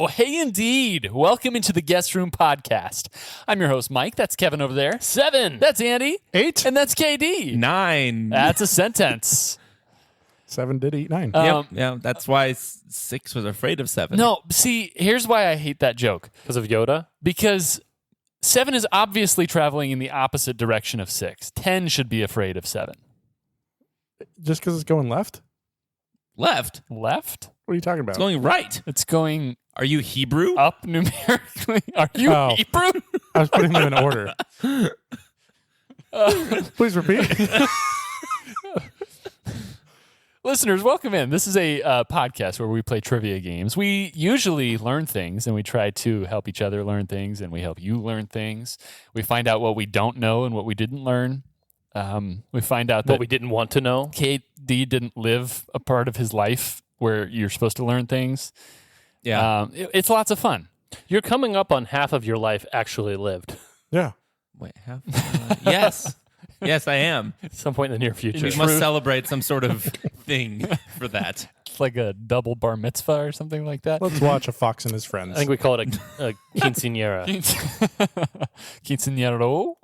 Oh, hey, indeed. Welcome into the Guest Room Podcast. I'm your host, Mike. That's Kevin over there. 7. That's Andy. 8. And that's KD. 9. That's a sentence. 7 did eat 9. Yeah, that's why 6 was afraid of 7. No, see, here's why I hate that joke. Because of Yoda? Because 7 is obviously traveling in the opposite direction of 6. 10 should be afraid of 7. Just because it's going left? Left. Left? What are you talking about? It's going right. It's going Are you Hebrew? up numerically. Are you Oh. Hebrew? I was putting them in order. Please repeat. Listeners, welcome in. This is a podcast where we play trivia games. We usually learn things, and we try to help each other learn things, and we help you learn things. We find out what we don't know and what we didn't learn. We find out that What we didn't want to know? KD didn't live a part of his life where you're supposed to learn things. Yeah. It's lots of fun. You're coming up on half of your life actually lived Yeah. Wait, half? Yes. Yes, I am. at some point in the near future. We must celebrate some sort of thing for that. It's like a double bar mitzvah or something like that. Let's watch A Fox and His Friends. I think we call it a quinceañera. Quinceañero.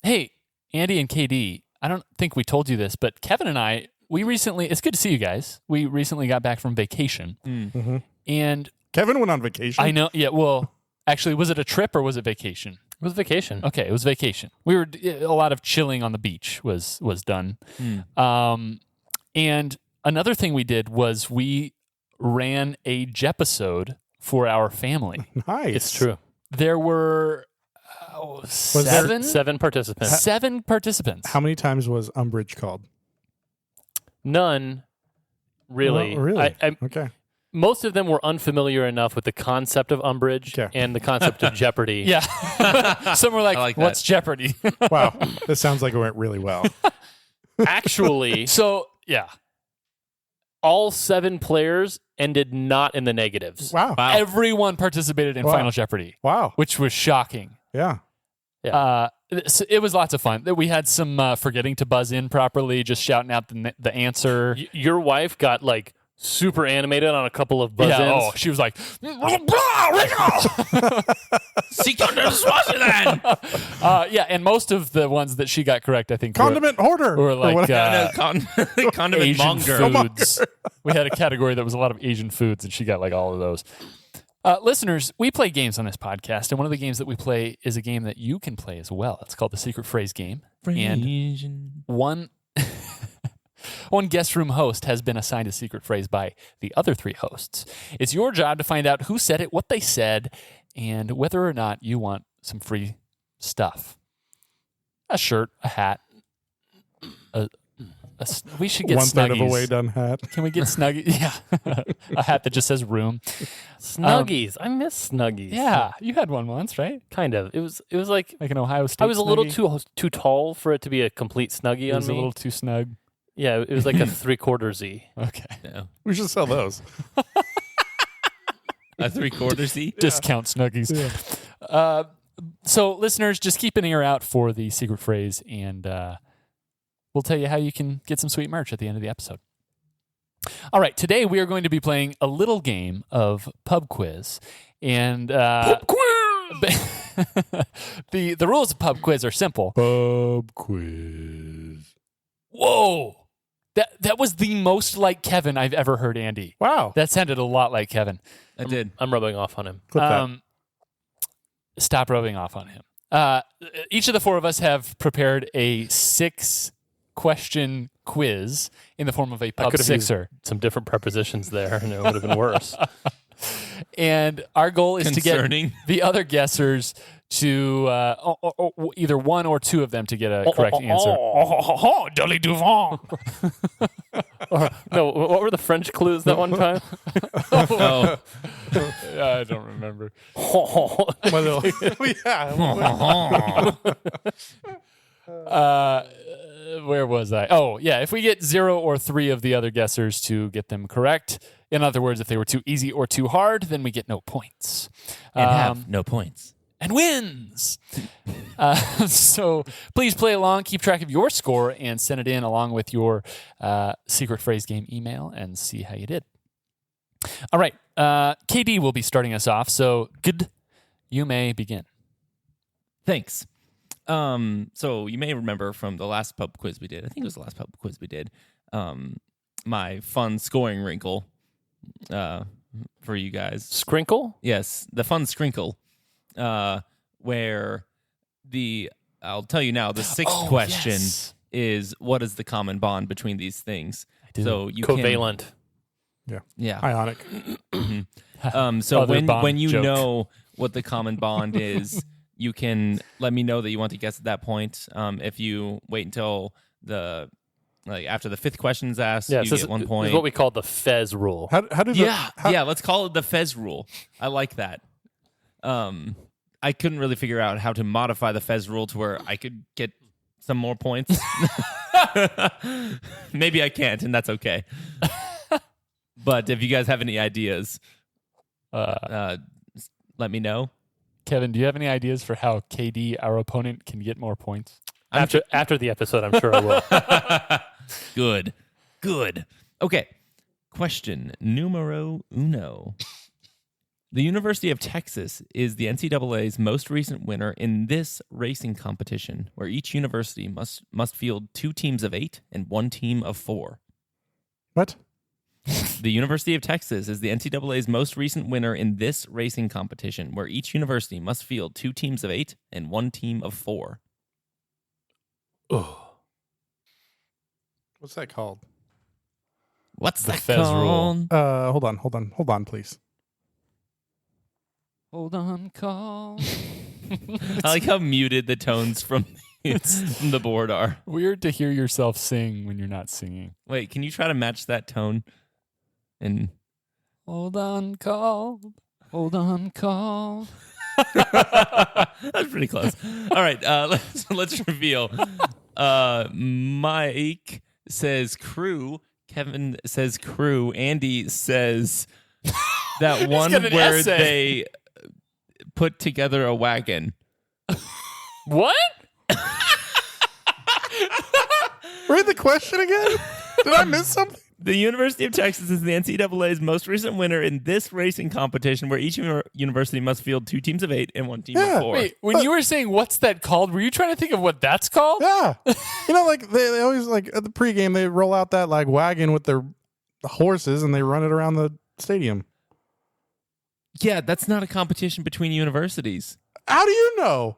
Hey, Andy and KD, I don't think we told you this, but Kevin and I, it's good to see you guys. We recently got back from vacation. Mhm. And Kevin went on vacation. I know, yeah, well, actually, was it a trip or was it vacation? It was vacation. Okay, it was vacation. A lot of chilling on the beach was done. And another thing we did was we ran a Jepisode for our family. Nice. It's true. There were there- seven? 7 participants. 7 participants. How many times was Umbridge called? None, really. Oh, really? I, Okay. most of them were unfamiliar enough with the concept of Umbridge Okay. and the concept of Jeopardy. Yeah. Some were like, I like that. what's Jeopardy? Wow. This sounds like it went really well. Actually, So, yeah. all 7 players ended not in the negatives. Wow. Wow. Everyone participated in Wow. Final Jeopardy, Wow. which was shocking. Yeah. It was lots of fun. We had some forgetting to buzz in properly, just shouting out the answer. Your wife got like super animated on a couple of buzz-ins. Yeah, oh, she was like, yeah, and most of the ones that she got correct, I think, Condiment hoarder. were Or like whatever. Condiment Asian monger. foods. We had a category that was a lot of Asian foods, and she got like all of those. Listeners, we play games on this podcast, and one of the games that we play is a game that you can play as well. It's called the Secret Phrase Game. And one guest room host has been assigned a secret phrase by the other 3 hosts. It's your job to find out who said it, what they said, and whether or not you want some free stuff. A shirt, a hat. We should get 1/3 of a Snuggies. way done hat. Can we get Snuggies? Yeah. A hat that just says room. Snuggies. I miss Snuggies. Yeah. You had one once, right? Kind of. It was like Like an Ohio State I was a little Snuggie? too tall for it to be a complete Snuggie It on was me. a little too snug. Yeah, it was like a 3/4 Z. Okay. Yeah. We should sell those. A 3/4 Z? Discount Snuggies. So, listeners, just keep an ear out for the secret phrase, and we'll tell you how you can get some sweet merch at the end of the episode. All right, today we are going to be playing a little game of pub quiz, and pub quiz. The rules of pub quiz are simple. Pub quiz. Whoa, that was the most like Kevin I've ever heard. Andy, Wow. that sounded a lot like Kevin. I did. I'm rubbing off on him. Clip that. Stop rubbing off on him. Each of the 4 of us have prepared a 6-question quiz in the form of a I pub could have used sixer. some different prepositions there, and it would have been worse. And our goal is to Concerning. get the other guessers to either 1 or 2 of them to get a correct answer. Dolly Duvant. No, what were the French clues that one time? Oh. I don't remember. Where was I? Oh, yeah. If we get 0 or 3 of the other guessers to get them correct, in other words, if they were too easy or too hard, then we get no points. And have no points. And wins. So please play along, keep track of your score, and send it in along with your secret phrase game email and see how you did. All right. KD will be starting us off. So good. You may begin. Thanks. So you may remember from the last pub quiz we did. I think it was the last pub quiz we did. My fun scoring wrinkle for you guys. Scrinkle? Yes, the fun scrinkle, where I'll tell you now, the sixth question is, what is the common bond between these things? So you Covalent. Yeah. Ionic. So Other bond when you joke. know what the common bond is, you can let me know that you want to guess at that point. If you wait until after the fifth question is asked, Yeah, you this get 1 is point. what we call the Fez rule. How do the Yeah, let's call it the Fez rule. I like that. I couldn't really figure out how to modify the Fez rule to where I could get some more points. Maybe I can't, and that's okay. But if you guys have any ideas, let me know. Kevin, do you have any ideas for how KD, our opponent, can get more points? After the episode, I'm sure I will. Good. Okay. Question numero uno. The University of Texas is the NCAA's most recent winner in this racing competition, where each university must field 2 teams of 8 and 1 team of 4. What? The University of Texas is the NCAA's most recent winner in this racing competition, where each university must field 2 teams of 8 and 1 team of 4. What's that called? What's The that Fez rule. called? Hold on, please. Hold on, call. I like how muted the tones from the board are. Weird to hear yourself sing when you're not singing. Wait, can you try to match that tone? And Hold on, call. Hold on, call. that's pretty close. All right, let's reveal. Mike says crew. Kevin says crew. Andy says that one got an where essay. they put together a wagon. What? Read the question again. Did I miss something? The University of Texas is the NCAA's most recent winner in this racing competition, where each university must field 2 teams of 8 and 1 team Yeah, of 4. Wait, when you were saying what's that called, were you trying to think of what that's called? Yeah. Like they always like at the pregame they roll out that like wagon with their horses and they run it around the stadium. Yeah, that's not a competition between universities. How do you know?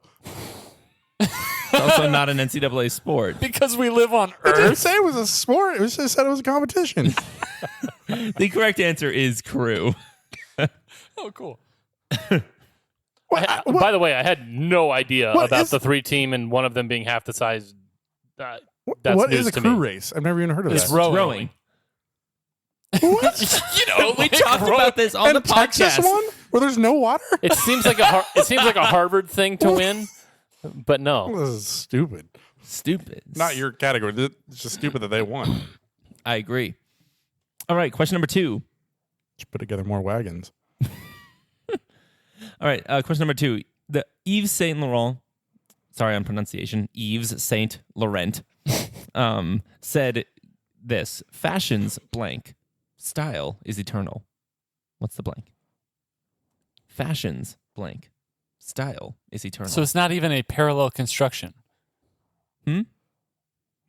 It's also not an NCAA sport. Because we live on It didn't Earth. say it was a sport. It just said it was a competition. The correct answer is crew. Oh, cool. By the way, I had no idea What about is- the 3 team and one of them being half the size. That's What news is a to crew me. race? I've never even heard of It's that. Rowing. What? You know, We talked about this on the And Texas podcast. one where there's no water? It seems like a Harvard thing to win, but no. This is stupid. Stupid. Not your category. It's just stupid that they won. I agree. All right, question number 2. Just put together more wagons. All right, question number 2. The Yves Saint Laurent, sorry on pronunciation, Yves Saint Laurent, said this: "Fashion's blank, style is eternal." What's the blank? Fashion's blank, style is eternal. So it's not even a parallel construction.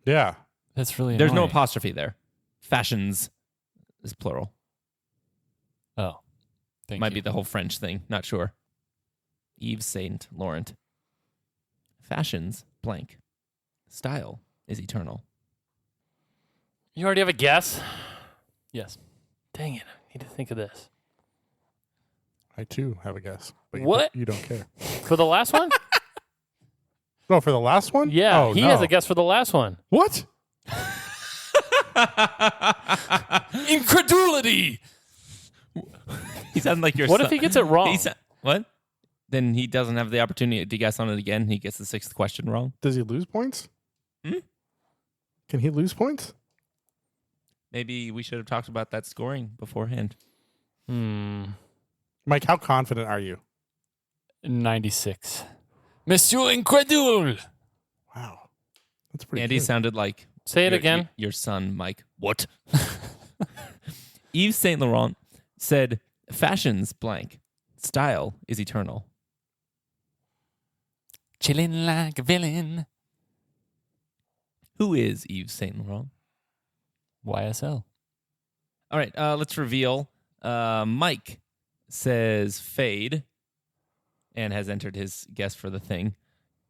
Yeah. That's really There's no annoying. apostrophe there. Fashions is plural. Oh, thank Might you. be the whole French thing. Not sure. Yves Saint Laurent. Fashions blank, style is eternal. You already have a guess? Yes. Dang it. I need to think of this. I too have a guess. But What? You don't care. For the last one? No, for the last one? Yeah, Oh, he no. has a guess for the last one. What? Incredulity. He sounded like your What son. if he gets it wrong? What? Then he doesn't have the opportunity to guess on it again. He gets the 6th question wrong. Does he lose points? Can he lose points? Maybe we should have talked about that scoring beforehand. Mike, how confident are you? 96. Monsieur Incredule. Wow. That's pretty Andy good. sounded like Say it again. Your son, Mike. What? Yves Saint Laurent said, "Fashion's blank. Style is eternal." Chilling like a villain. Who is Yves Saint Laurent? YSL. All right, let's reveal. Mike says fade and has entered his guess for the thing.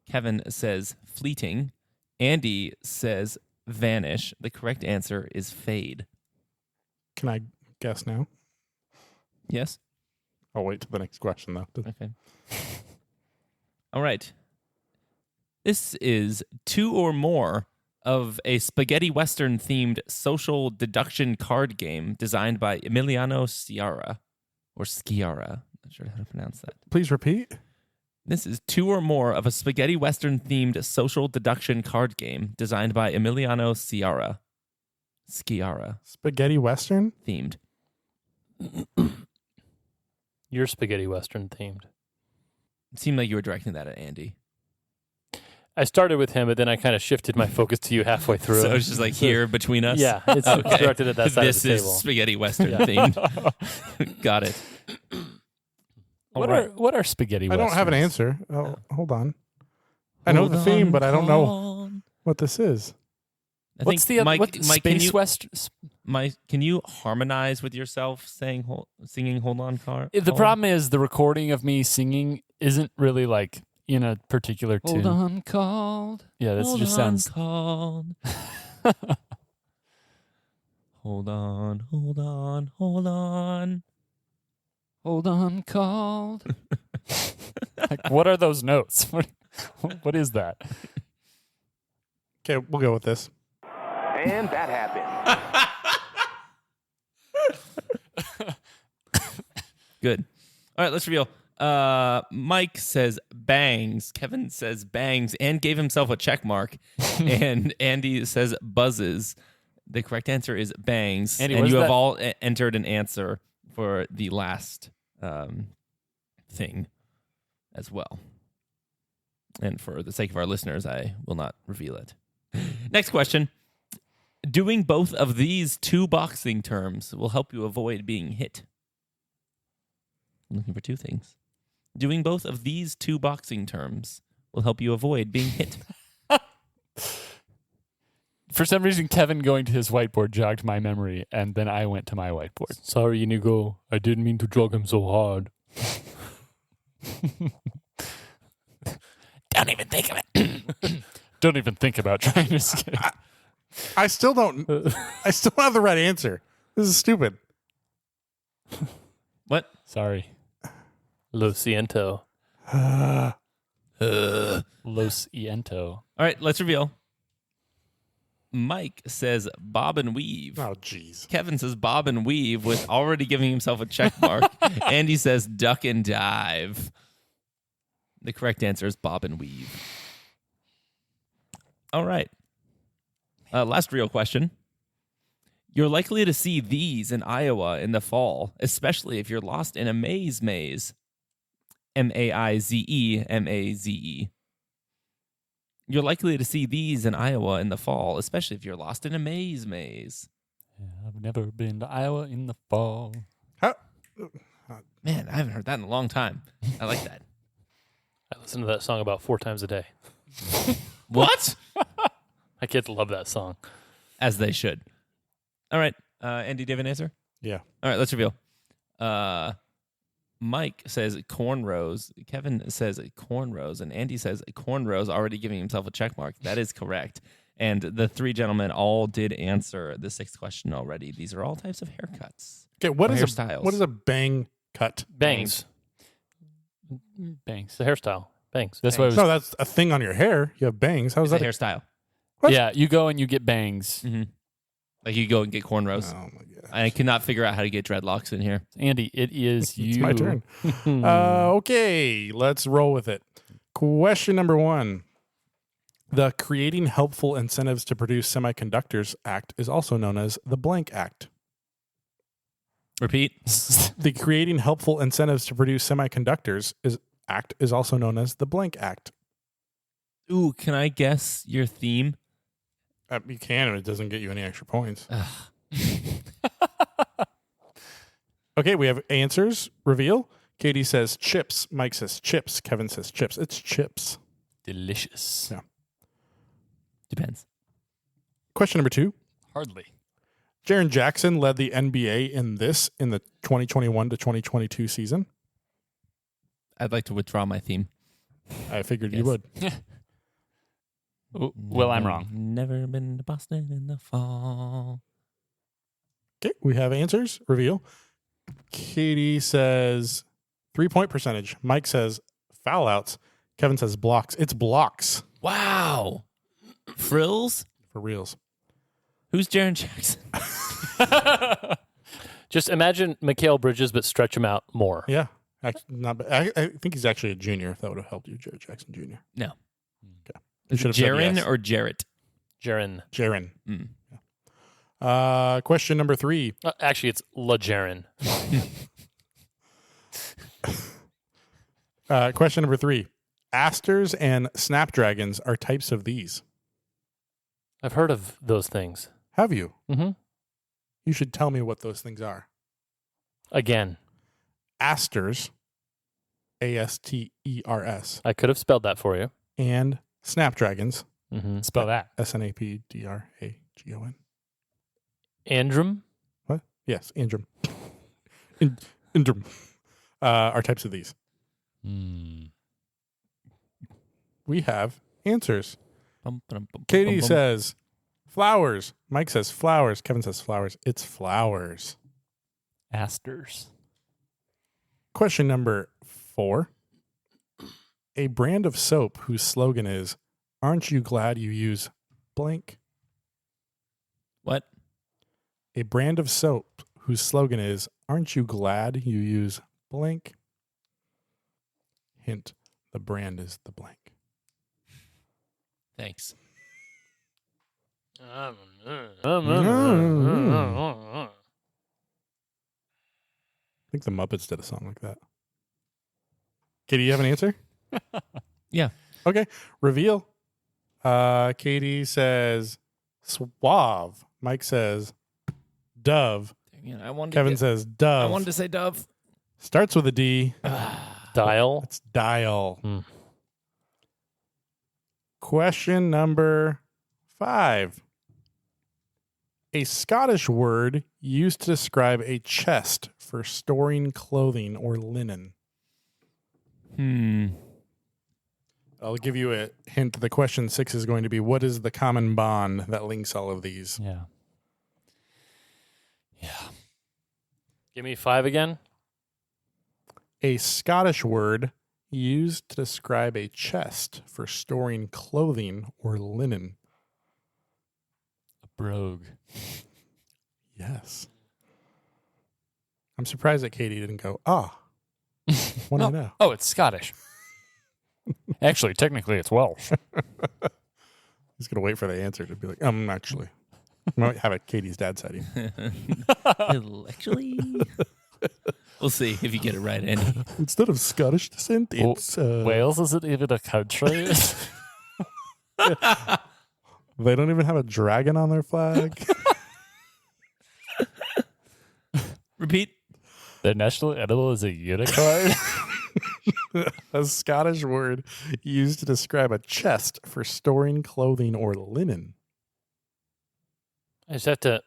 Kevin says fleeting. Andy says vanish. The correct answer is fade. Can I guess now? Yes? I'll wait till the next question, though. Okay. All right. This is two or more of a spaghetti western themed social deduction card game designed by Emiliano Sciarra or Sciarra. Not sure how to pronounce that. Please repeat. This is two or more of a spaghetti western themed social deduction card game designed by Emiliano Sciarra. Sciarra Spaghetti Western? themed. You're spaghetti western themed. It seemed like you were directing that at Andy. I started with him, but then I kind of shifted my focus to you halfway through. So it's just like here between us? Yeah, it's directed at that side This of the is table. spaghetti western themed. Got it. What are spaghetti I don't have an westerns? answer. Oh, hold on. I know the theme, but I don't know what this is. I What's think, the Mike, what, Mike, can Space you, West? Mike, can you harmonize with yourself singing "Hold On, Car"? The problem is the recording of me singing isn't really like in a particular tune. Hold on, called. Yeah, this Hold just on, sounds. called. Hold on, hold on, hold on. Hold on, called. Like, what are those notes? What is that? Okay, we'll go with this. And that happened. Good. All right, let's reveal. Mike says bangs. Kevin says bangs and gave himself a check mark. And Andy says buzzes. The correct answer is bangs. Andy, and what is you have that? all entered an answer for the last thing as well. And for the sake of our listeners, I will not reveal it. Next question. Doing both of these two boxing terms will help you avoid being hit. I'm looking for two things. Doing both of these two boxing terms will help you avoid being hit. For some reason, Kevin going to his whiteboard jogged my memory, and then I went to my whiteboard. Sorry, Inigo. I didn't mean to jog him so hard. Don't even think of it. Don't even think about trying to escape. I still don't have the right answer. This is stupid. What? Sorry. Lo siento. Los Iento. All right, let's reveal. Mike says bob and weave. Oh, jeez. Kevin says bob and weave with already giving himself a check mark. Andy says duck and dive. The correct answer is bob and weave. All right. Last real question. You're likely to see these in Iowa in the fall, especially if you're lost in a maze. M-A-I-Z-E, M-A-Z-E. You're likely to see these in Iowa in the fall, especially if you're lost in a maze. Yeah, I've never been to Iowa in the fall. How? Man, I haven't heard that in a long time. I like that. I listen to that song about 4 times a day. What? My kids love that song. As they should. All right. Andy, do you have an answer? Yeah. All right, let's reveal. Mike says cornrows. Kevin says cornrows. And Andy says cornrows, already giving himself a check mark. That is correct. And the three gentlemen all did answer the sixth question already. These are all types of haircuts. Okay, what Or is hairstyles. what is a bang cut? Bangs. Bangs. It's the hairstyle. Bangs. That's why I was. No, that's a thing on your hair. You have bangs. How's It's a that? hairstyle. What? Yeah, you go and you get bangs. Mm-hmm. Like you go and get cornrows. Oh my god. I cannot figure out how to get dreadlocks in here. Andy, it is you. It's my turn. Okay, let's roll with it. Question number 1. The Creating Helpful Incentives to Produce Semiconductors Act is also known as the Blank Act. Repeat. The Creating Helpful Incentives to Produce Semiconductors Act is also known as the Blank Act. Ooh, can I guess your theme? You can, and it doesn't get you any extra points. Okay, we have answers. Reveal. Katie says chips. Mike says chips. Kevin says chips. It's chips. Delicious. Yeah. Depends. Question number 2. Hardly. Jaren Jackson led the NBA in the 2021 to 2022 season. I'd like to withdraw my theme. I figured you Yes. would. Well, I'm wrong. Never been to Boston in the fall. Okay, we have answers. Reveal. Katie says 3-point percentage. Mike says foul outs. Kevin says blocks. It's blocks Wow. Frills? for reals. Who's Jaren Jackson? Just imagine Mikal Bridges, but stretch him out more. Yeah. I think he's actually a junior. If that would have helped you, Jared Jackson Jr. No. Okay. Is should it have said Jaren yes. or Jarrett? Jaren. Jaren. Mm. Question number 3. Actually, it's LaJaren. Question number 3. Asters and snapdragons are types of these. I've heard of those things. Have you? Mm-hmm. You should tell me what those things are. Again, Asters, ASTERS, I could have spelled that for you. and snapdragons, Mm-hmm. Spell that. SNAPDRAGON. Andrum? What? Yes, Andrum. Andrum. Are types of these. We have answers. Bum, bum, bum, Katie bum, bum. says flowers. Mike says flowers. Kevin says flowers. It's flowers. Asters. Question number 4. A brand of soap whose slogan is, "Aren't you glad you use blank?" What? A brand of soap whose slogan is, "Aren't you glad you use blank?" Hint, the brand is the blank. Thanks. I think the Muppets did a song like that. Katie, you have an answer? Yeah. Okay. Reveal. Katie says suave. Mike says dove. Dang it, I wanted Kevin to says I dove. wanted to say Dove. Starts with a D. Dial. It's dial. Hmm. Question number 5. A Scottish word used to describe a chest for storing clothing or linen. I'll give you a hint. The question 6 is going to be, what is the common bond that links all of these? Yeah. Give me 5 again. A Scottish word used to describe a chest for storing clothing or linen. A brogue. Yes. I'm surprised that Katie didn't go, what do I know? Oh, it's Scottish. Actually, technically, it's Welsh. He's going to wait for the answer to be like, actually. I might have a Katie's dad sighting. Actually, we'll see if you get it right, Andy. Instead of Scottish descent, Well, it's... Wales isn't even a country. They don't even have a dragon on their flag. Repeat. Their national animal is a unicorn. A Scottish word used to describe a chest for storing clothing or linen. I just have to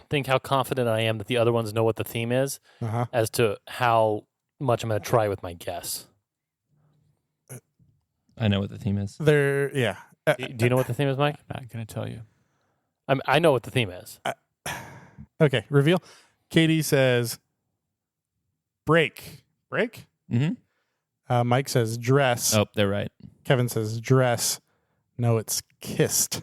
think how confident I am that the other ones know what the theme is Uh-huh. as to how much I'm going to try with my guess. I know what the theme is. They're, yeah. Do you know what the theme is, Mike? Not going to tell you. I know what the theme is. Okay, reveal. Katie says break. Break? Mm-hmm. Mike says dress. Oh, they're right. Kevin says dress. No, it's kissed.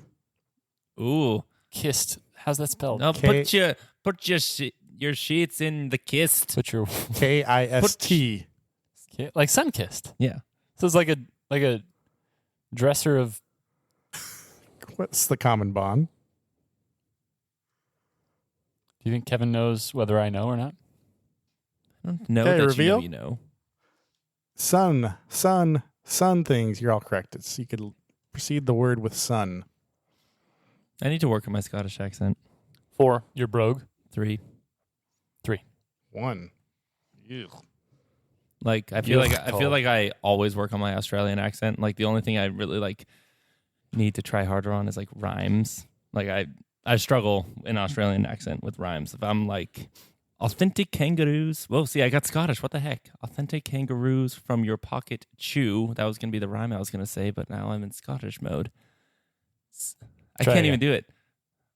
Ooh. Kissed. How's that spelled? No, K- put your sheets in the kissed. Put your KIST. like sun kissed. Yeah. So it's like a dresser of. What's the common bond? Do you think Kevin knows whether I know or not? I don't know Okay, that reveal? you know. Sun things. You're all correct. It's, you could precede the word with sun. I need to work on my Scottish accent. 4. Your brogue. 3. One. Ew. Like I feel like I always work on my Australian accent. Like the only thing I really like need to try harder on is like rhymes. Like I struggle in Australian accent with rhymes. If I'm like authentic kangaroos. Whoa, see, I got Scottish. What the heck? Authentic kangaroos from your pocket chew. That was gonna be the rhyme I was gonna say, but now I'm in Scottish mode. I Try can't again. even do it.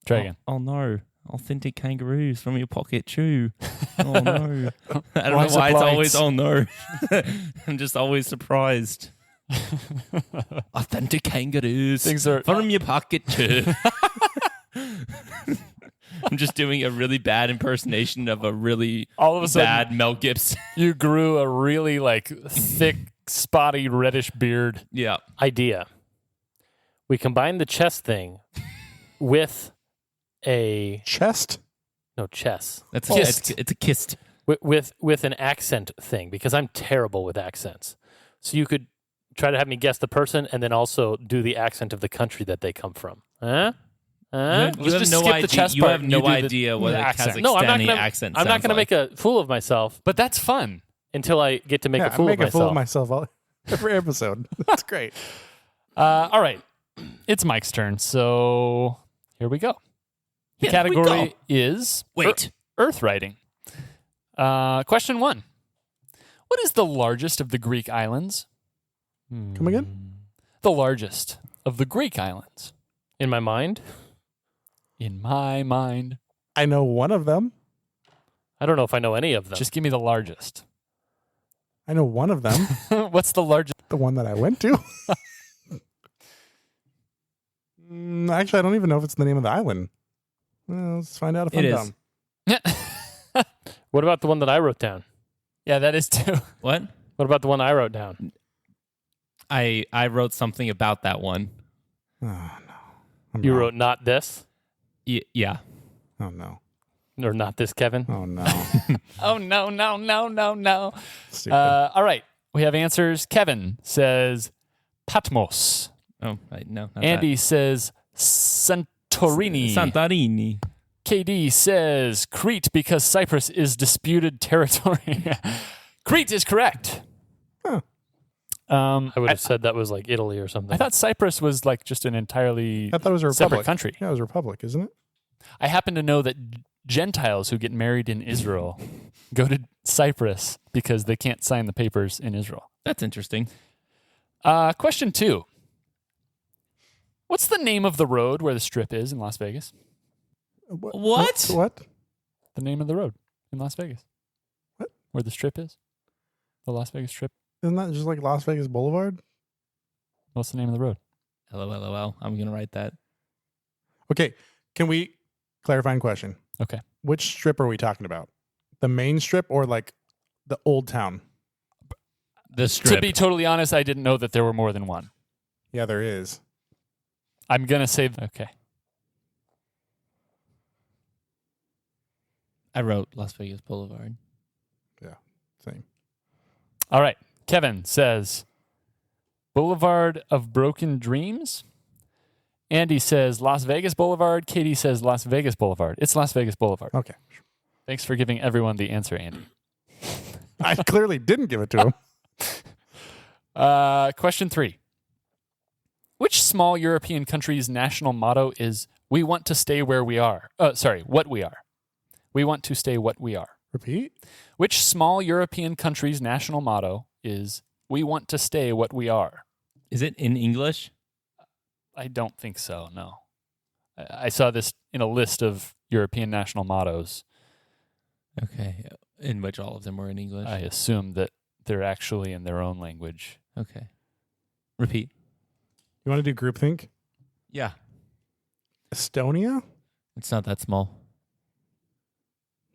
Try again. Oh no. Authentic kangaroos from your pocket chew. Oh no. I don't What's know why the it's plight? always oh no. I'm just always surprised. Authentic kangaroos Things are from your pocket chew. I'm just doing a really bad impersonation of a really all of a sudden bad Mel Gibson. you grew a really like thick, spotty, reddish beard. Yeah. Idea. We combine the chess thing with a Chest? chess That's Kissed. it's a kissed. with an accent thing because I'm terrible with accents. So you could try to have me guess the person and then also do the accent of the country that they come from. Huh? You Let's have just no skip the idea. chess You part have and no you do the idea what a accent. Kazakhstani No, I'm not gonna. accent I'm not sounds going to like. make a fool of myself But that's fun. until I get to make Yeah, a fool make of a fool of myself. myself every episode. That's great. All right. It's Mike's turn. So here we go. The Here we category go. is Wait. Earth writing. Question 1. What is the largest of the Greek islands? Come again? The largest of the Greek islands. In my mind, In my mind. I know one of them. I don't know if I know any of them. Just give me the largest. I know one of them. What's the largest? The one that I went to. Actually, I don't even know if it's the name of the island. Well, let's find out if It I'm is. dumb. What about the one that I wrote down? Yeah, that is too. What? What about the one I wrote down? I wrote something about that one. Oh, no. I'm You wrong. wrote not this Yeah. Oh, no. or not this, Kevin. Oh, no. Oh, no. Stupid. All right. We have answers. Kevin says Patmos. Oh, no. Not Andy says Santorini. Santorini. KD says Crete because Cyprus is disputed territory. Crete is correct. Huh. I would have said that was like Italy or something. I thought Cyprus was like just an entirely I thought it was a separate republic. country. Yeah, it was a republic, isn't it? I happen to know that Gentiles who get married in Israel go to Cyprus because they can't sign the papers in Israel. That's interesting. Question 2. What's the name of the road where the Strip is in Las Vegas? What? What? The name of the road in Las Vegas. What? Where the Strip is? The Las Vegas Strip. Isn't that just like Las Vegas Boulevard? What's the name of the road? LOL. I'm going to write that. Okay. Can we clarifying question? Okay. Which strip are we talking about? The main strip or like the old town? The strip. To be totally honest, I didn't know that there were more than one. Yeah, there is. I'm going to say, okay. I wrote Las Vegas Boulevard. Same. All right. Kevin says Boulevard of Broken Dreams. Andy says Las Vegas Boulevard. Katie says Las Vegas Boulevard. It's Las Vegas Boulevard. Okay. Thanks for giving everyone the answer, Andy. I clearly didn't give it to him. Question 3. Which small European country's national motto is "We want to stay where we are"? What we are. We want to stay what we are. Repeat. Which small European country's national motto is "We want to stay what we are"? Is it in English? I don't think so, no. I saw this in a list of European national mottos. Okay. In which all of them were in English. I assume that they're actually in their own language. Okay. Repeat. You want to do groupthink? Yeah. Estonia? It's not that small.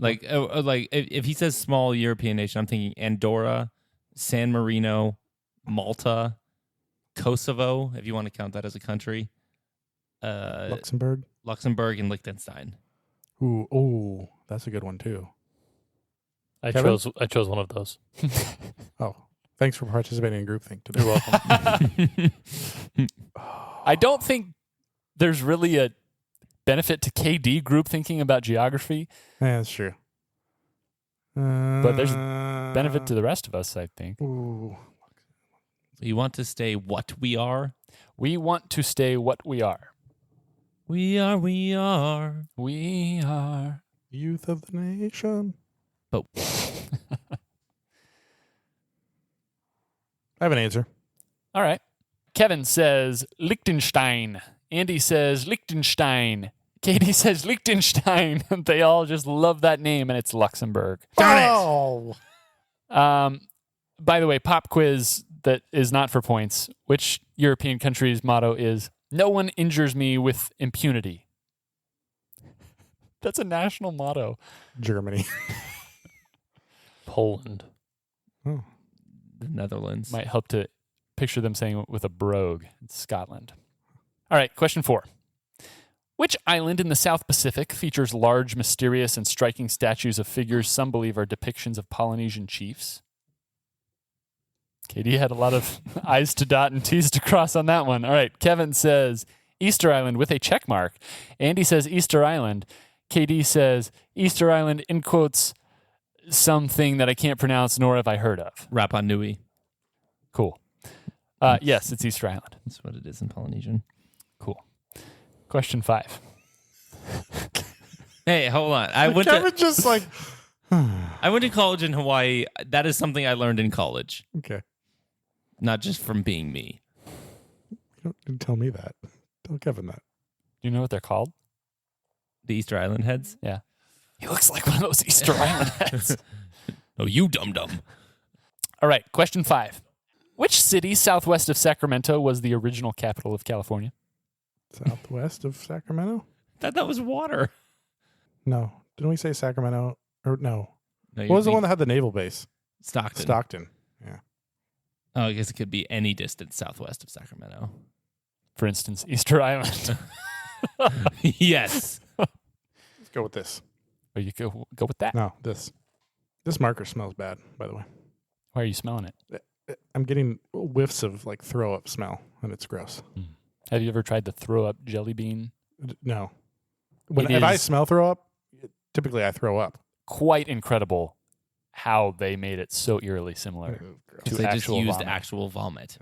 Like if he says small European nation, I'm thinking Andorra, San Marino, Malta, Kosovo, if you want to count that as a country, Luxembourg? Luxembourg, and Liechtenstein. Ooh, that's a good one too. I Kevin? chose one of those. Oh, thanks for participating in groupthink today. You're welcome. I don't think there's really a benefit to KD group thinking about geography. Yeah, that's true. But there's benefit to the rest of us, I think. Ooh. You want to stay what we are? We want to stay what we are. We are. We are. Youth of the nation. But I have an answer. All right. Kevin says Liechtenstein. Andy says Liechtenstein. Katie says Liechtenstein. They all just love that name, and it's Luxembourg. Darn it! By the way, pop quiz that is not for points. Which European country's motto is, "No one injures me with impunity"? That's a national motto. Germany. Poland. Oh. the Netherlands. Might help to picture them saying it with a brogue. It's Scotland. All right, question 4. Which island in the South Pacific features large, mysterious, and striking statues of figures some believe are depictions of Polynesian chiefs? Katie had a lot of I's to dot and T's to cross on that one. All right, Kevin says Easter Island with a check mark. Andy says Easter Island. KD says Easter Island in quotes something that I can't pronounce nor have I heard of. Rapa Nui. Cool. Yes, it's Easter Island. That's what it is in Polynesian. Cool. Question 5. Hey, hold on. I went Kevin just like, to college in Hawaii. That is something I learned in college, okay. not just from being me. You don't tell me that. Tell Kevin that. Do you know what they're called? The Easter Island heads. Yeah. He looks like one of those Easter Island heads. Oh, you dum-dum. All right, question 5. Which city southwest of Sacramento was the original capital of California? Southwest of Sacramento? That was water. No. Didn't we say Sacramento? Or no. No, What was the one that had the naval base? Stockton. Stockton. Yeah. Oh, I guess it could be any distance southwest of Sacramento. For instance, Easter Island. Yes. Let's go with this. Or you go with that. No, this. This marker smells bad, by the way. Why are you smelling it? I'm getting whiffs of like throw up smell, and it's gross. Have you ever tried the throw up jelly bean? No. It If I is- smell throw up, typically I throw up. Quite incredible how they made it so eerily similar. Gross. To They just actual used vomit. actual vomit.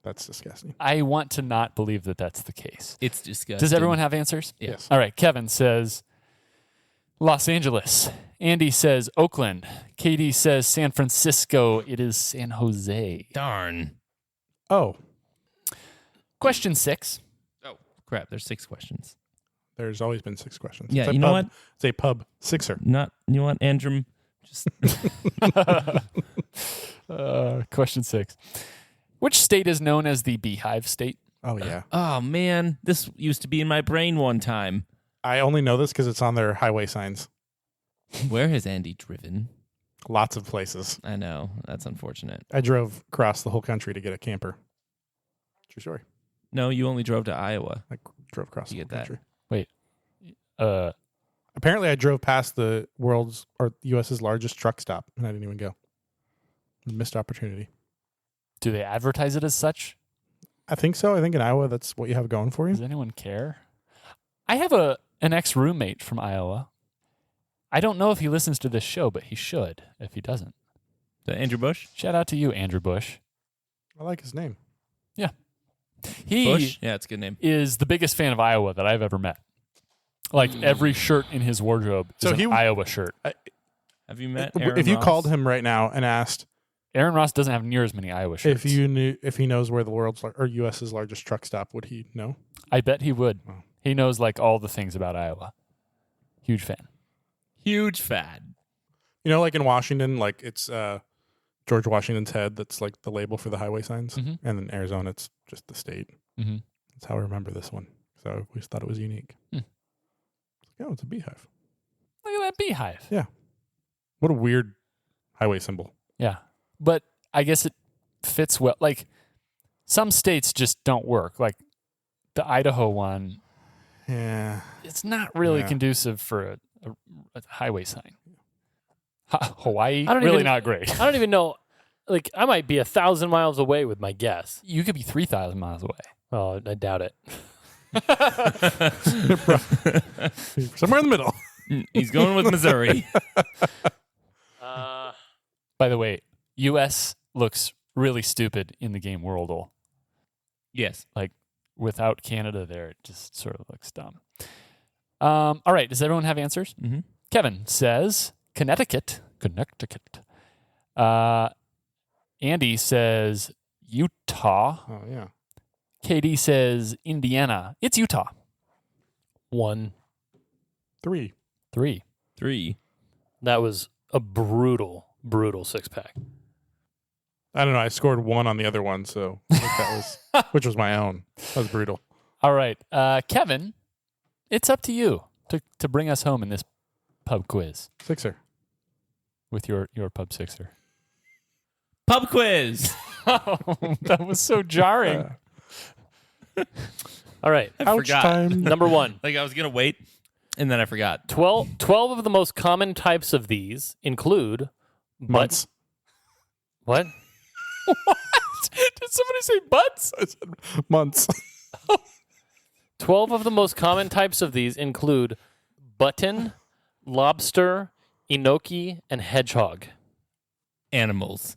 That's disgusting. I want to not believe that that's the case. It's disgusting. Does everyone have answers? Yes. All right, Kevin says Los Angeles. Andy says Oakland. Katie says San Francisco. It is San Jose. Darn. Oh, Question 6. Oh, crap. There's 6 questions. there's always been 6 questions. Yeah, It's a you know pub. what? It's a pub sixer. You know what, Andrew? Just Question 6. Which state is known as the Beehive State? Oh, yeah. oh man, this used to be in my brain one time. I only know this because it's on their highway signs. Where has Andy driven? Lots of places. I know that's unfortunate. I drove across the whole country to get a camper. True story. No, you only drove to Iowa. I drove across the You whole get that. country. Apparently, I drove past the world's or U.S.'s largest truck stop, and I didn't even go. Missed opportunity. Do they advertise it as such? I think so. I think in Iowa, that's what you have going for you. Does anyone care? I have an ex-roommate from Iowa. I don't know if he listens to this show, but he should if he doesn't. Andrew Bush? Shout out to you, Andrew Bush. I like his name. He Bush? Yeah, it's a good name. is the biggest fan of Iowa that I've ever met. Like every shirt in his wardrobe is So an he- Iowa shirt. Have you met Aaron If you Ross? called him right now and asked Aaron Ross doesn't have near as many Iowa shirts. if he knows where the world's or U.S.'s largest truck stop, would he know? I bet he would. Wow. He knows like all the things about Iowa. Huge fan. Huge fan. You know, like in Washington, like it's George Washington's head that's like the label for the highway signs, Mhm. and in Arizona, it's just the state. Mm-hmm. That's how I remember this one. So I always thought it was unique. Hmm. Oh, it's a beehive. Look at that beehive. What a weird highway symbol. Yeah. But I guess it fits well. Like some states just don't work. Like the Idaho one, Yeah. it's not really Yeah. conducive for a highway sign. Hawaii, I don't really even- not great. I don't even know. Like, I might be 1,000 miles away with my guess. You could be 3,000 miles away. Oh, I doubt it. Somewhere in the middle. He's going with Missouri. By the way, U.S. looks really stupid in the game Worldle. Yes. Like without Canada there, it just sort of looks dumb. All right. Does everyone have answers? Mm-hmm. Kevin says Connecticut. Andy says Utah. Oh, yeah. KD says Indiana. It's Utah. 1. 3. 3. 3. That was a brutal 6-pack. I don't know. I scored 1 on the other one, so I think that was, which was my own. That was brutal. All right. Kevin, it's up to you to bring us home in this pub quiz Sixer. with your pub sixer. Pub quiz. That was so jarring. All right. I Ouch forgot. time. Number 1. Like I was gonna wait, and then I forgot. 12 of the most common types of these include Months. What? Did somebody say butts? I said months. 12 of the most common types of these include button, lobster, enoki, and hedgehog. Animals.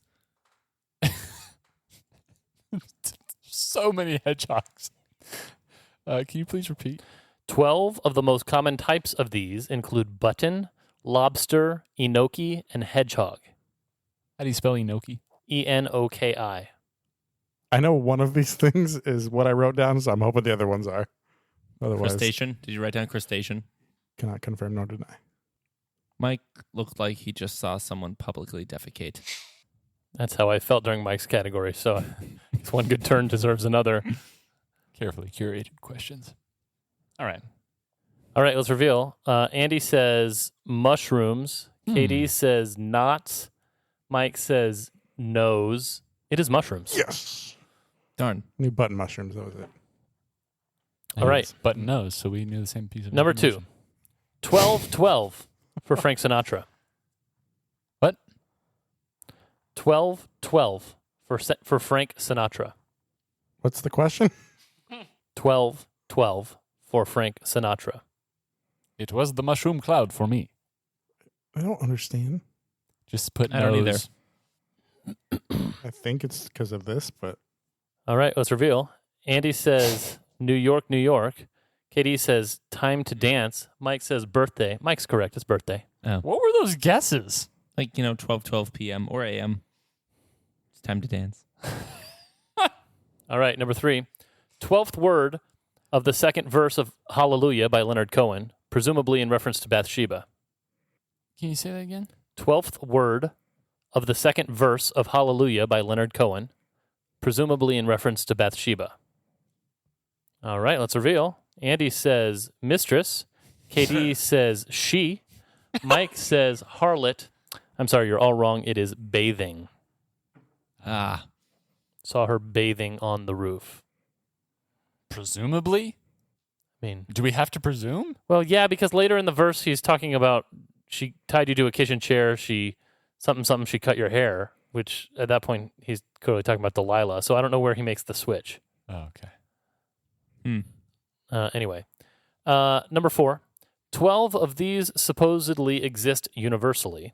So many hedgehogs. Can you please repeat? 12 of the most common types of these include button, lobster, enoki, and hedgehog. How do you spell enoki? Enoki. I know one of these things is what I wrote down, so I'm hoping the other ones are. Otherwise, Crustacean. Did you write down crustacean? cannot confirm nor deny. Mike looked like he just saw someone publicly defecate. That's how I felt during Mike's category. So one good turn deserves another. Carefully curated questions. All right. All right, let's reveal. Andy says mushrooms. KD says knots. Mike says nose. It is mushrooms. Yes. Darn. New button mushrooms. That was it. All right. Button nose, so we knew the same piece of Number 2. information. 12-12 for Frank Sinatra. What? 12-12 for Frank Sinatra. What's the question? 12-12 for Frank Sinatra. It was the mushroom cloud for me. I don't understand. Just put I don't either. nose. I think it's because of this, but All right, let's reveal. Andy says New York, New York. KD says time to dance. Mike says birthday. Mike's correct. It's birthday. What were those guesses? Like, 12 p.m. or a.m. It's time to dance. All right, number 3. 12th word of the second verse of Hallelujah by Leonard Cohen, presumably in reference to Bathsheba. Can you say that again? 12th word of the second verse of Hallelujah by Leonard Cohen, presumably in reference to Bathsheba. All right, let's reveal. Andy says mistress. KD says she. Mike says harlot. I'm sorry, you're all wrong. It is bathing. Ah. Saw her bathing on the roof. Presumably? I mean, Do we have to presume? well, yeah, because later in the verse he's talking about she tied you to a kitchen chair, she something, she cut your hair, which at that point he's clearly talking about Delilah. So I don't know where he makes the switch. Oh, okay. Anyway, number 4, 12 of these supposedly exist universally,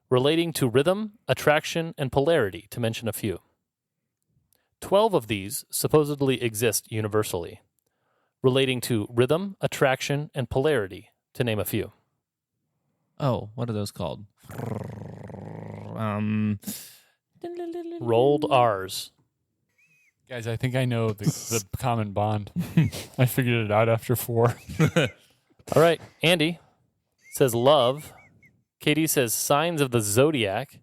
relating to rhythm, attraction, and polarity, to mention a few. 12 of these supposedly exist universally, relating to rhythm, attraction, and polarity, to name a few. Oh, what are those called? Rolled R's. Guys, I think I know the common bond. I figured it out after 4. All right, Andy says love. KD says signs of the zodiac.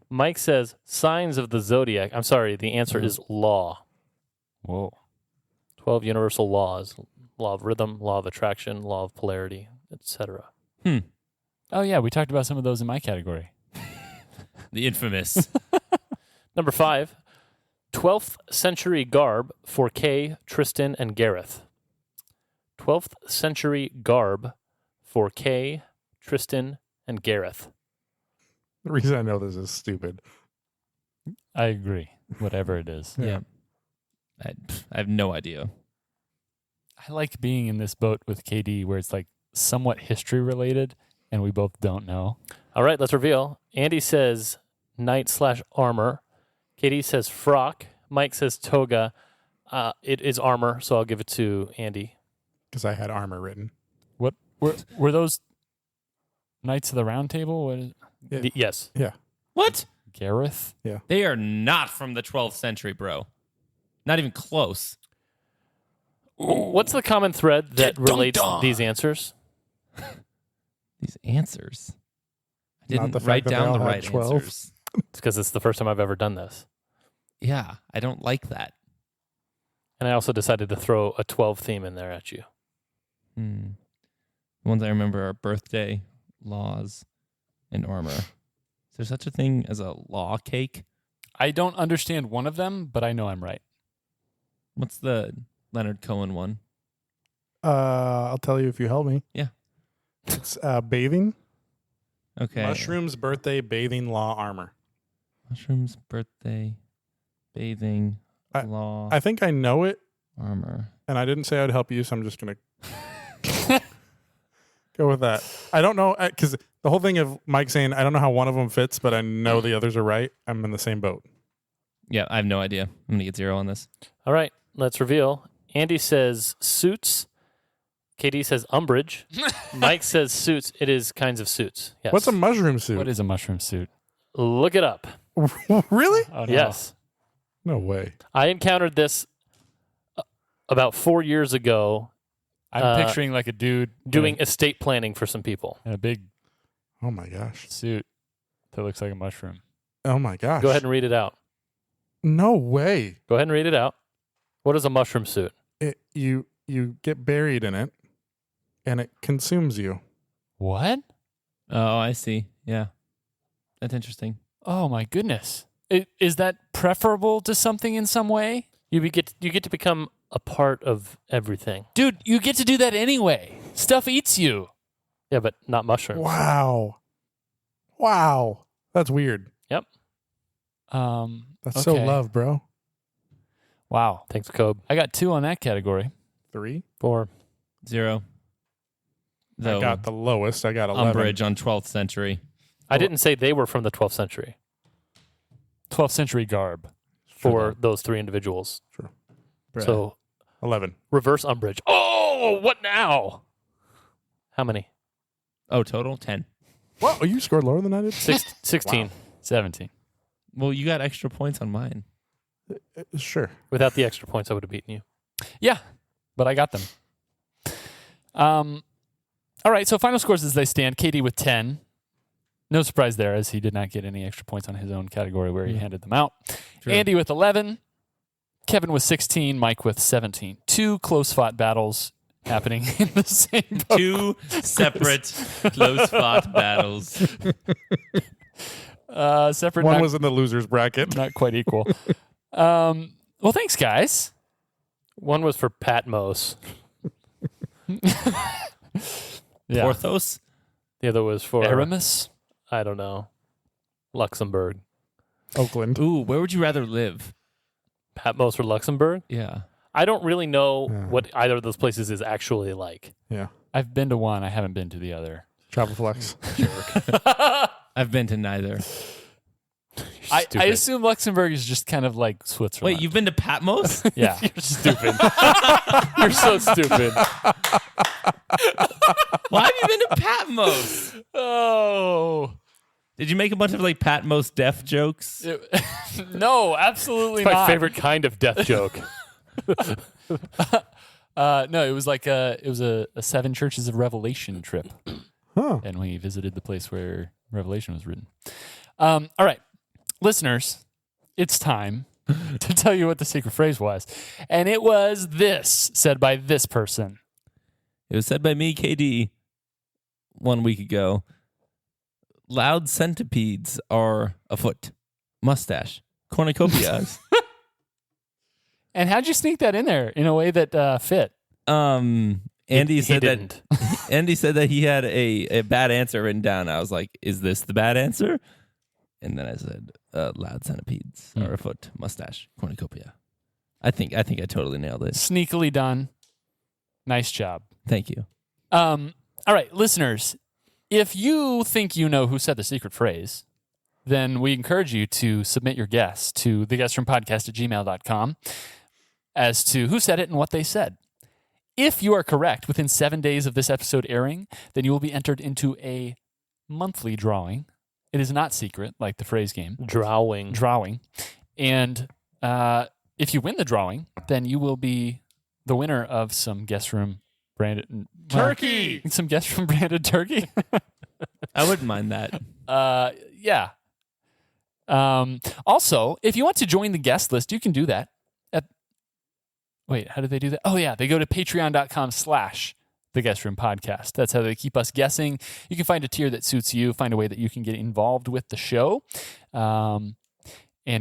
Mike says signs of the zodiac. I'm sorry, the answer is law. Whoa. 12 universal laws. Law of rhythm, law of attraction, law of polarity, etc. Oh, yeah, we talked about some of those in my category. The infamous. Number 5, 12th century garb for Kay, Tristan, and Gareth. 12th century garb for Kay, Tristan, and Gareth. the reason I know this is stupid. I agree, whatever it is. Yeah. I have no idea. I like being in this boat with KD where it's like somewhat history related and we both don't know. All right, let's reveal. Andy says knight/armor. Katie says frock. Mike says toga. It is armor, so I'll give it to Andy. Because I had armor written. What were those Knights of the Round Table? What is Yeah. Yes. Yeah. What? Gareth? They are not from the 12th century, bro. Not even close. What's the common thread that Get relates dunked on. these answers? These answers. I Not didn't the fact write that they down all the had right 12. answers. It's because it's the first time I've ever done this. Yeah, I don't like that. And I also decided to throw a 12 theme in there at you. The ones I remember are birthday, laws, and armor. Is there such a thing as a law cake? I don't understand one of them, but I know I'm right. What's the Leonard Cohen one? I'll tell you if you help me. Yeah. It's bathing. Okay. Mushrooms, birthday, bathing, law, armor. Mushrooms, birthday, bathing, law, I think I know it, armor. and I didn't say I'd help you, so I'm just going to go with that. I don't know, because the whole thing of Mike saying, I don't know how one of them fits, but I know the others are right. I'm in the same boat. Yeah, I have no idea. I'm going to get 0 on this. All right, let's reveal. Andy says suits. Katie says umbrage. Mike says suits. It is kinds of suits. Yes. What's a mushroom suit? What is a mushroom suit? Look it up. Really? Oh, no. Yes. No way. I encountered this about 4 years ago I'm picturing like a dude doing estate planning for some people. in a big Oh my gosh. suit that looks like a mushroom. Oh my gosh. Go ahead and read it out. No way. Go ahead and read it out. What is a mushroom suit? You get buried in it, and it consumes you. What? Oh, I see. Yeah. That's interesting. Oh my goodness. Is that preferable to something in some way? You get to become a part of everything. Dude, you get to do that anyway. Stuff eats you. Yeah, but not mushrooms. Wow. That's weird. Yep. That's so Okay. love, bro. Wow. Thanks, Cobe. I got 2 on that category. 3. 4. 0. Though I got the lowest. I got 11. umbrage on 12th century. I didn't say they were from the 12th century 12th century garb. for those 3 individuals. Sure. So 11. reverse umbrage. Oh, what now? How many? Oh, total 10. Whoa, you scored lower than I did? 16. 17. Well, you got extra points on mine. Sure. Without the extra points, I would have beaten you. Yeah, but I got them. All right, so final scores as they stand. Katie with 10. No surprise there, as he did not get any extra points on his own category where he handed them out. True. Andy with 11. Kevin with 16. Mike with 17. 2 close-fought battles happening in the same boat. 2 separate close-fought battles. Separate, One not, was in the loser's bracket. not quite equal. Well, thanks, guys. One was for Patmos. Yeah. Porthos? The other was for, Aramis? I don't know, Luxembourg. Oakland. Ooh, where would you rather live? Patmos or Luxembourg? Yeah. I don't really know Yeah. what either of those places is actually like. Yeah. I've been to one. I haven't been to the other. Travel flex. I've been to neither. I Stupid. assume Luxembourg is just kind of like Switzerland. Wait, you've been to Patmos? Yeah. You're stupid. You're so stupid. Why have you been to Patmos? Oh. Did you make a bunch of like Patmos deaf jokes? No, absolutely My not. favorite kind of death joke. No, it was like a 7 Churches of Revelation trip, Huh. and we visited the place where Revelation was written. All right, listeners, it's time to tell you what the secret phrase was, and it was this, said by this person. It was said by me, KD, 1 week ago. Loud centipedes are afoot. Mustache. Cornucopias. And how'd you sneak that in there in a way that fit? Andy He said didn't. that Andy said that he had a bad answer written down. I was like, is this the bad answer? And then I said, loud centipedes are afoot. Mustache. Cornucopia. I think I totally nailed it. Sneakily done. Nice job. Thank you. All right, listeners, if you think you know who said the secret phrase, then we encourage you to submit your guess to theguestroompodcast@gmail.com as to who said it and what they said. If you are correct within 7 days of this episode airing, then you will be entered into a monthly drawing. It is not secret, like the phrase game. Drawing. And if you win the drawing, then you will be the winner of some guest room branded Turkey! Some guest room branded turkey. I wouldn't mind that. Yeah. Also, if you want to join the guest list, you can do that. Wait, how do they do that? Oh, yeah. They go to patreon.com/the guest room podcast. That's how they keep us guessing. You can find a tier that suits you, find a way that you can get involved with the show. And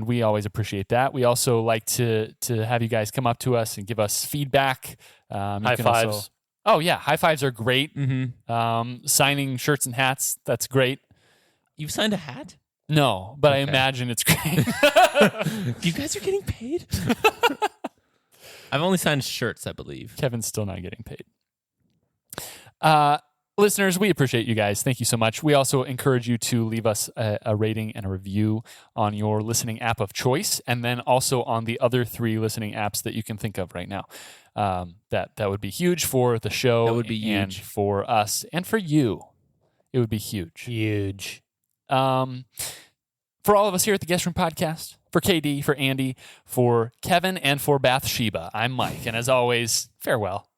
we always appreciate that. We also like to have you guys come up to us and give us feedback. High fives. Oh, yeah. High fives are great. Mm-hmm. Signing shirts and hats, that's great. You've signed a hat? No, but I Okay. imagine it's great. You guys are getting paid? I've only signed shirts, I believe. Kevin's still not getting paid. Listeners, we appreciate you guys. Thank you so much. We also encourage you to leave us a rating and a review on your listening app of choice, and then also on the other 3 listening apps that you can think of right now. That would be huge for the show. That would be and huge. for us and for you. It would be huge. Huge. For all of us here at the Guest Room Podcast, for KD, for Andy, for Kevin, and for Bathsheba, I'm Mike. And as always, farewell.